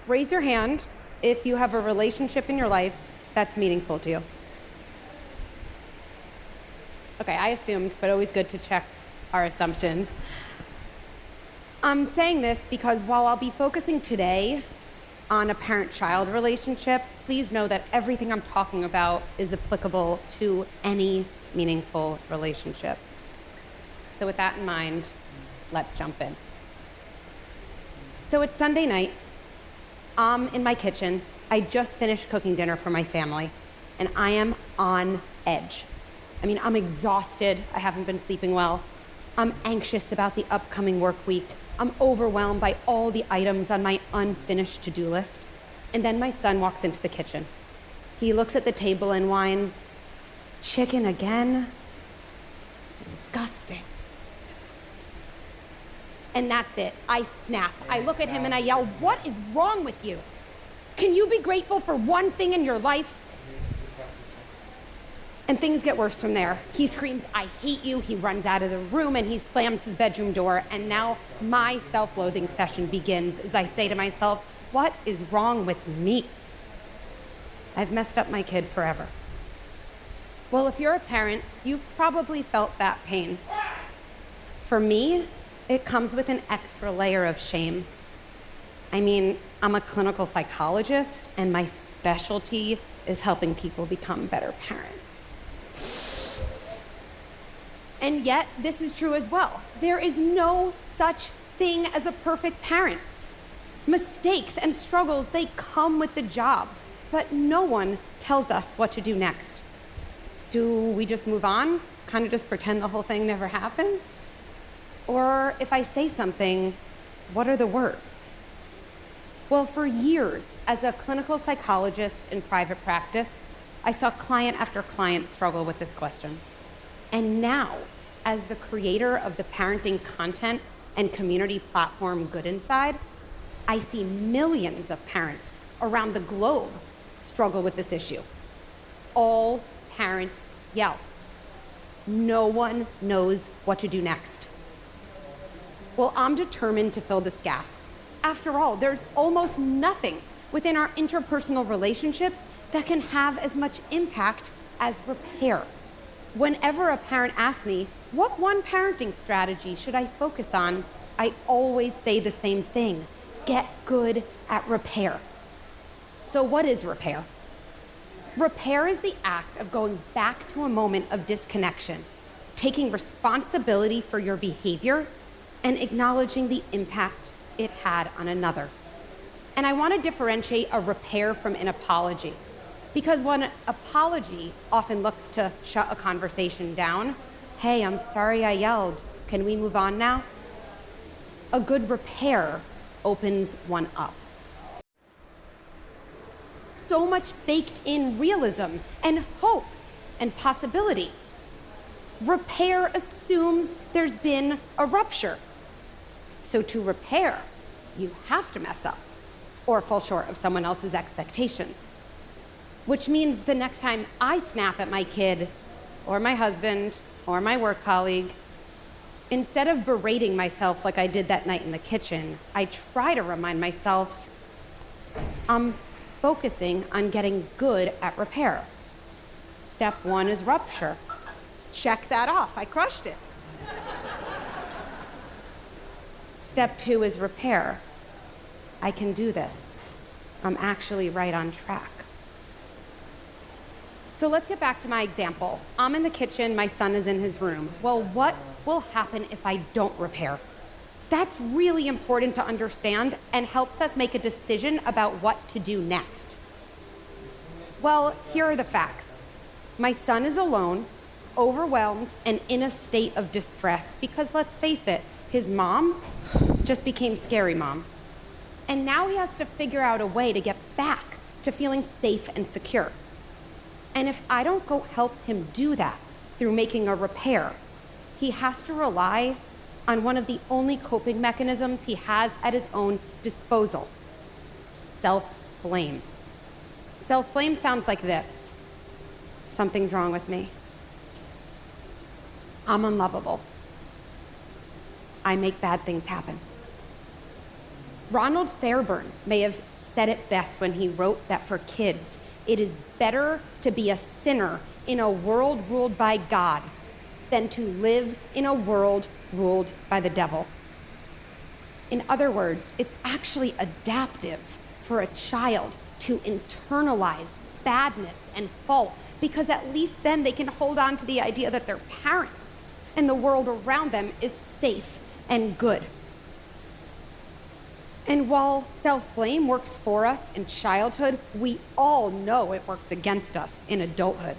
Raise your hand if you have a relationship in your life that's meaningful to you. Okay, I assumed, but always good to check our assumptions. I'm saying this because while I'll be focusing today on a parent-child relationship, please know that everything I'm talking about is applicable to any meaningful relationship. So with that in mind, let's jump in. So it's Sunday night. I'm in my kitchen. I just finished cooking dinner for my family, and I am on edge. I'm exhausted. I haven't been sleeping well. I'm anxious about the upcoming work week. I'm overwhelmed by all the items on my unfinished to-do list. And then my son walks into the kitchen. He looks at the table and whines, "Chicken again? Disgusting." And that's it. I snap. I look at him and I yell, "What is wrong with you? Can you be grateful for one thing in your life?" And things get worse from there. He screams, "I hate you." He runs out of the room and he slams his bedroom door. And now my self-loathing session begins as I say to myself, what is wrong with me? I've messed up my kid forever. Well, if you're a parent, you've probably felt that pain. For me, it comes with an extra layer of shame. I'm a clinical psychologist, and my specialty is helping people become better parents. And yet, this is true as well. There is no such thing as a perfect parent. Mistakes and struggles, they come with the job, but no one tells us what to do next. Do we just move on? Kind of just pretend the whole thing never happened? Or if I say something, what are the words? Well, for years, as a clinical psychologist in private practice, I saw client after client struggle with this question. And now, as the creator of the parenting content and community platform Good Inside, I see millions of parents around the globe struggle with this issue. All parents yell. No one knows what to do next. Well, I'm determined to fill this gap. After all, there's almost nothing within our interpersonal relationships that can have as much impact as repair. Whenever a parent asks me, what one parenting strategy should I focus on? I always say the same thing: get good at repair. So what is repair? Repair is the act of going back to a moment of disconnection, taking responsibility for your behavior, and acknowledging the impact it had on another. And I want to differentiate a repair from an apology, because when an apology often looks to shut a conversation down, "Hey, I'm sorry I yelled. Can we move on now?" A good repair opens one up. So much baked in realism and hope and possibility. Repair assumes there's been a rupture. So to repair, you have to mess up or fall short of someone else's expectations. Which means the next time I snap at my kid or my husband or my work colleague, instead of berating myself like I did that night in the kitchen, I try to remind myself I'm focusing on getting good at repair. Step one is rupture. Check that off. I crushed it. Step two is repair. I can do this. I'm actually right on track. So let's get back to my example. I'm in the kitchen, my son is in his room. Well, what will happen if I don't repair? That's really important to understand and helps us make a decision about what to do next. Well, here are the facts. My son is alone, overwhelmed, and in a state of distress because, let's face it, his mom just became scary mom. And now he has to figure out a way to get back to feeling safe and secure. And if I don't go help him do that through making a repair, he has to rely on one of the only coping mechanisms he has at his own disposal: self-blame. Self-blame sounds like this: something's wrong with me. I'm unlovable. I make bad things happen. Ronald Fairburn may have said it best when he wrote that for kids, it is better to be a sinner in a world ruled by God than to live in a world ruled by the devil. In other words, it's actually adaptive for a child to internalize badness and fault, because at least then they can hold on to the idea that their parents and the world around them is safe and good. And while self-blame works for us in childhood, we all know it works against us in adulthood.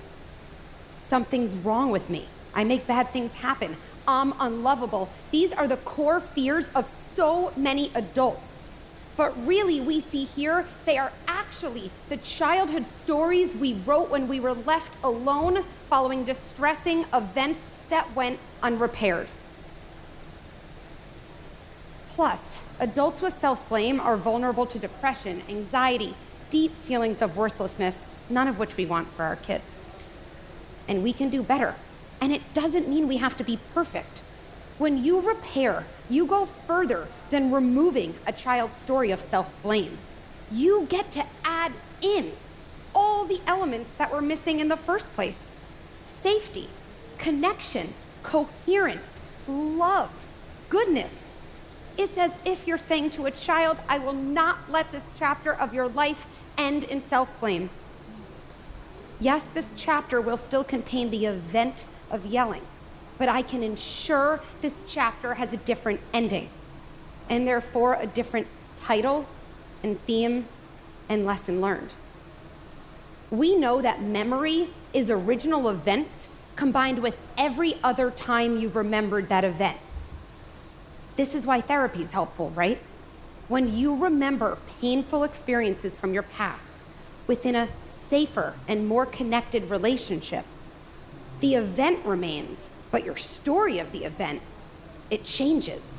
Something's wrong with me. I make bad things happen. I'm unlovable. These are the core fears of so many adults. But really, we see here, they are actually the childhood stories we wrote when we were left alone following distressing events that went unrepaired. Plus, adults with self-blame are vulnerable to depression, anxiety, deep feelings of worthlessness, none of which we want for our kids. And we can do better. And it doesn't mean we have to be perfect. When you repair, you go further than removing a child's story of self-blame. You get to add in all the elements that were missing in the first place. Safety, connection, coherence, love, goodness. It's as if you're saying to a child, I will not let this chapter of your life end in self-blame. Yes, this chapter will still contain the event of yelling, but I can ensure this chapter has a different ending, and therefore a different title and theme and lesson learned. We know that memory is original events combined with every other time you've remembered that event. This is why therapy is helpful, right? When you remember painful experiences from your past within a safer and more connected relationship, the event remains, but your story of the event, it changes.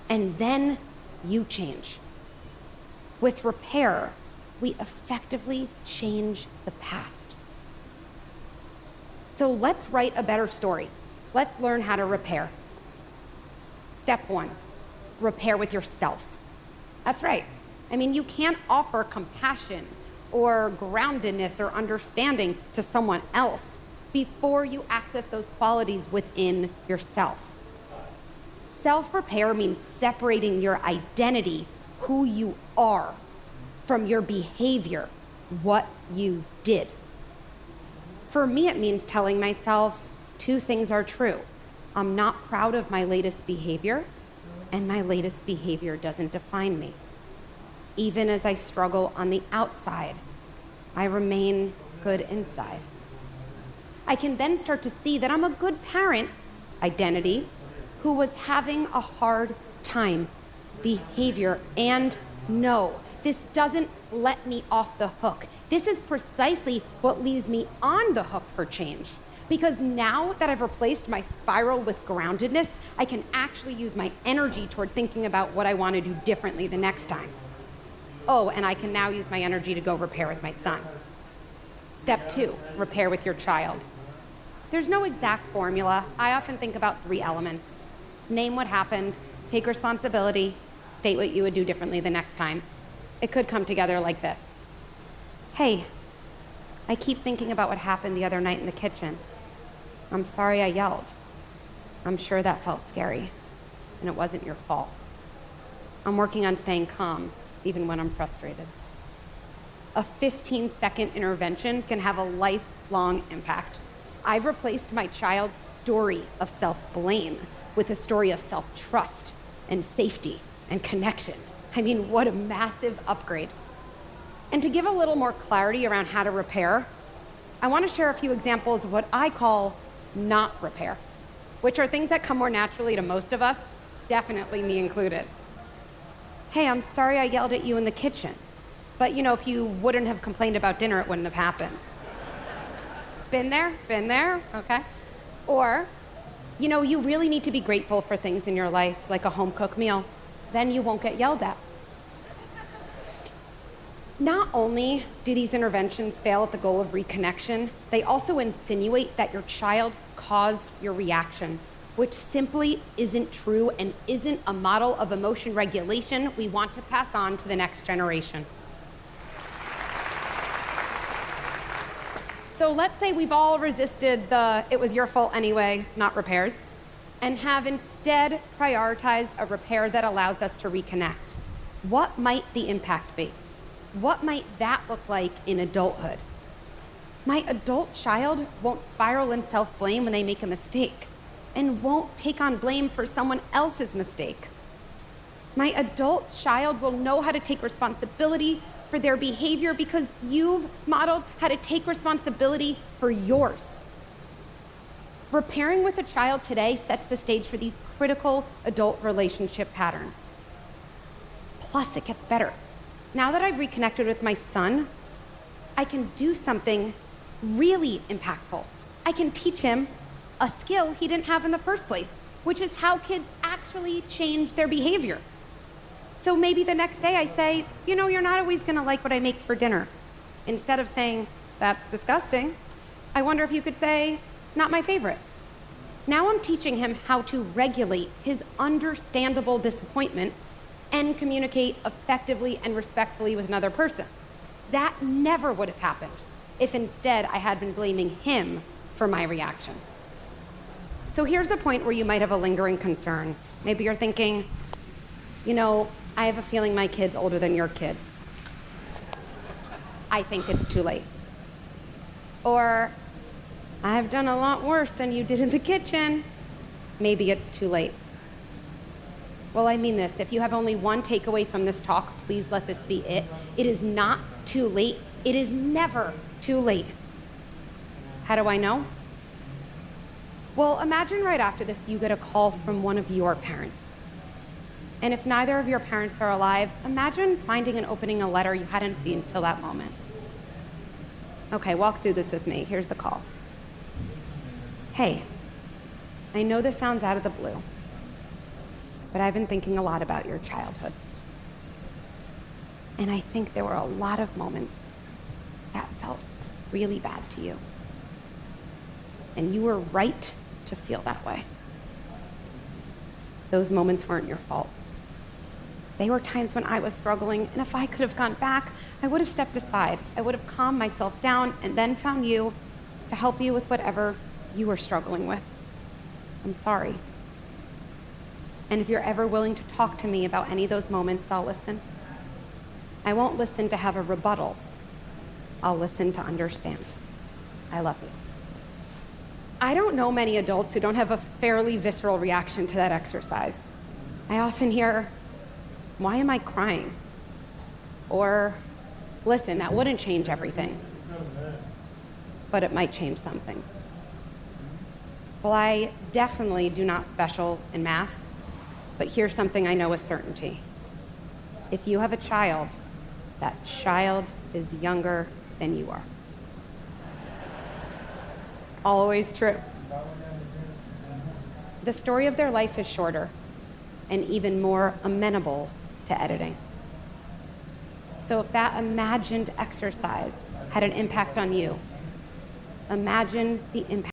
And then you change. With repair, we effectively change the past. So let's write a better story. Let's learn how to repair. Step 1, repair with yourself. That's right. I mean, you can't offer compassion or groundedness or understanding to someone else before you access those qualities within yourself. Self-repair means separating your identity, who you are, from your behavior, what you did. For me, it means telling myself 2 things are true. I'm not proud of my latest behavior, and my latest behavior doesn't define me. Even as I struggle on the outside, I remain good inside. I can then start to see that I'm a good parent, identity, who was having a hard time, behavior, and no, this doesn't let me off the hook. This is precisely what leaves me on the hook for change. Because now that I've replaced my spiral with groundedness, I can actually use my energy toward thinking about what I want to do differently the next time. Oh, and I can now use my energy to go repair with my son. Step 2, repair with your child. There's no exact formula. I often think about 3 elements. Name what happened, take responsibility, state what you would do differently the next time. It could come together like this. Hey, I keep thinking about what happened the other night in the kitchen. I'm sorry I yelled. I'm sure that felt scary, and it wasn't your fault. I'm working on staying calm, even when I'm frustrated. A 15-second intervention can have a lifelong impact. I've replaced my child's story of self-blame with a story of self-trust and safety and connection. I mean, what a massive upgrade. And to give a little more clarity around how to repair, I want to share a few examples of what I call not repair, which are things that come more naturally to most of us, definitely me included. Hey, I'm sorry I yelled at you in the kitchen, but if you wouldn't have complained about dinner, it wouldn't have happened. Been there, okay? Or, you really need to be grateful for things in your life, like a home-cooked meal. Then you won't get yelled at. Not only do these interventions fail at the goal of reconnection, they also insinuate that your child caused your reaction. which simply isn't true and isn't a model of emotion regulation we want to pass on to the next generation. So let's say we've all resisted the "it was your fault anyway" not repairs, and have instead prioritized a repair that allows us to reconnect. What might the impact be? What might that look like in adulthood? My adult child won't spiral in self-blame when they make a mistake and won't take on blame for someone else's mistake. My adult child will know how to take responsibility for their behavior because you've modeled how to take responsibility for yours. Repairing with a child today sets the stage for these critical adult relationship patterns. Plus, it gets better. Now that I've reconnected with my son, I can do something really impactful. I can teach him a skill he didn't have in the first place, which is how kids actually change their behavior. So maybe the next day I say, "You know, you're not always gonna like what I make for dinner." Instead of saying, "That's disgusting," I wonder if you could say, "Not my favorite." Now I'm teaching him how to regulate his understandable disappointment and communicate effectively and respectfully with another person. That never would have happened if instead I had been blaming him for my reaction. So here's the point where you might have a lingering concern. Maybe you're thinking, "You know, I have a feeling my kid's older than your kid. I think it's too late." Or, "I've done a lot worse than you did in the kitchen. Maybe it's too late." Well, I mean this. If you have only one takeaway from this talk, please let this be it. It is not too late. It is never too late. How do I know? Well, imagine right after this, you get a call from one of your parents. And if neither of your parents are alive, imagine finding and opening a letter you hadn't seen till that moment. Okay, walk through this with me. Here's the call. "Hey, I know this sounds out of the blue, but I've been thinking a lot about your childhood. And I think there were a lot of moments that felt really bad to you. And you were right to feel that way. Those moments weren't your fault. They were times when I was struggling, and if I could have gone back, I would have stepped aside. I would have calmed myself down and then found you to help you with whatever you were struggling with. I'm sorry. And if you're ever willing to talk to me about any of those moments, I'll listen. I won't listen to have a rebuttal. I'll listen to understand. I love you." I don't know many adults who don't have a fairly visceral reaction to that exercise. I often hear, "Why am I crying?" Or, "Listen, that wouldn't change everything, but it might change some things." Well, I definitely do not special in math, but here's something I know with certainty. If you have a child, that child is younger than you are. Always true. The story of their life is shorter and even more amenable to editing. So if that imagined exercise had an impact on you, imagine the impact